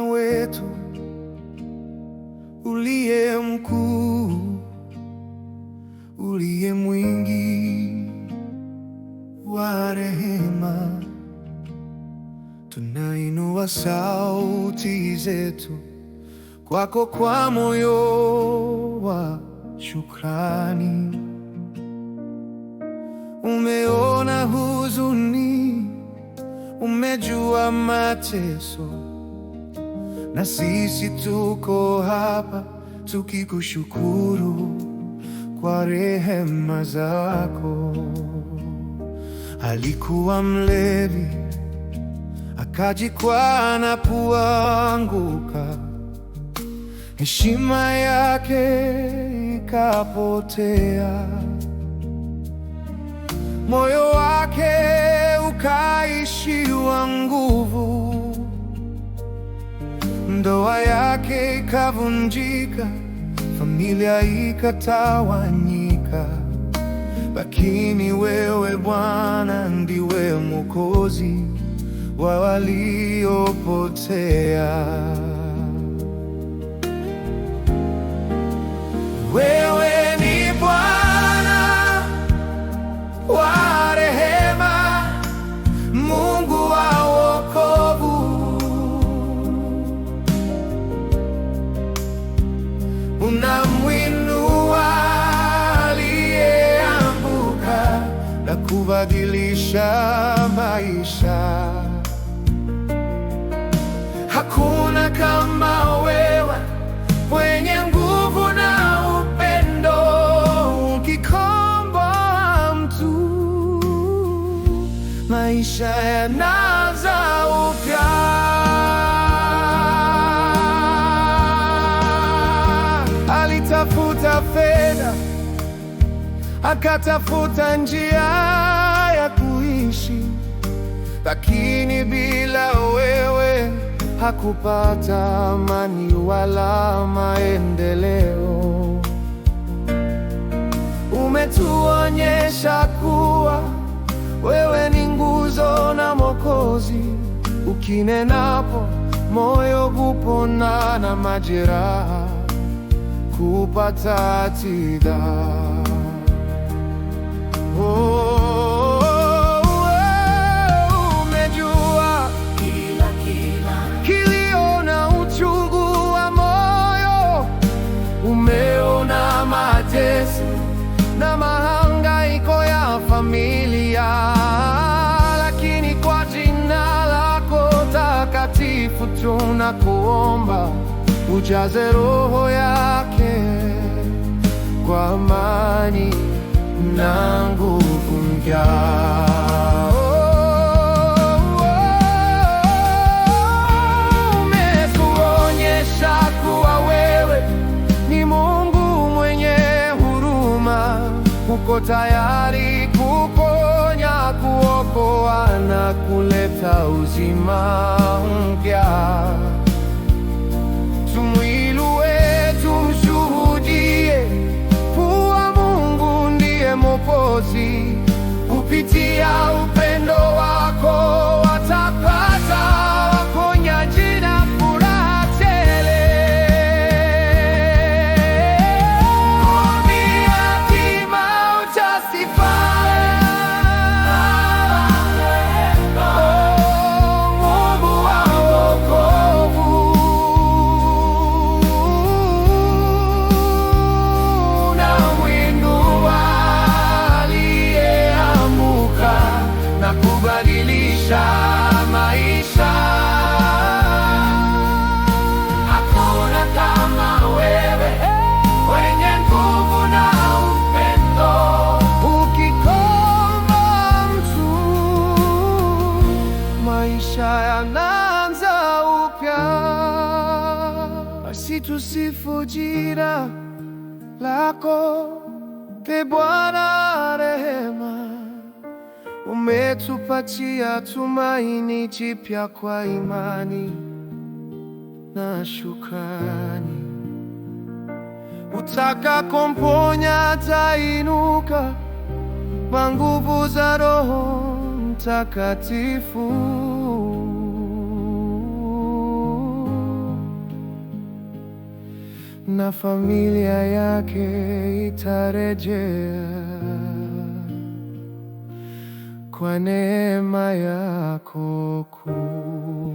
Bwana wetu uliye mkuu, uliye mwingi wa rehema, tunainua sauti zetu kwako kwa moyo wa shukrani. Umeona huzuni, umejua mateso, na sisi tuko hapa tukikushukuru kwa rehema zako. Alikuwa mlevi, akajikwaa na kuanguka, heshima yake ikapotea, moyo wake ukaishiwa nguvu, ndoa yake ikavunjika, familia ikatawanyika. Lakini wewe Bwana ndiwe Mwokozi wa waliopotea. Wewe ni Bwana wa rehema, Mungu wa wokovu. Unamwinua aliyeanguka na kubadilisha maisha. Hakuna kama wewe, mwenye nguvu na upendo, ukikomboa mtu, maisha yanaanza upya. Alitafuta fedha, akatafuta njia ya kuishi, lakini bila wewe hakupata amani wala maendeleo. Umetuonyesha kuwa wewe ni nguzo na Mwokozi, ukinenapo moyo hupona na majeraha kupata tiba. Umejua kilio na uchungu wa moyo, umeona mateso na mahangaiko ya familia, lakini kwa jina lako takatifu tunakuomba, ujaze roho yake kwa amani na nguvu mpya. Umetuonyesha kuwa wewe ni Mungu mwenye huruma, uko tayari kuponya, kuokoa na kuleta uzima mpya. Tumwinue, tumshuhudie kuwa Mungu ndiye Mwokozi. Kupitia upendo wako watapata waponyaji na furaha tele. Ni hatima utasifa, Mungu wa wokovu. Unamwinua aliyeanguka na kubadilisha maisha. Hakuna kama wewe, wenye nguvu na upendo, ukikomboa mtu, maisha yanaanza upya. Basi tusifu jina lako, Ee Bwana rehema, umetupatia tumaini jipya kwa imani na shukrani. Utakakomponya atainuka kwa nguvu za Roho Mtakatifu. na familia yake itarejea kwa neema yako kuu.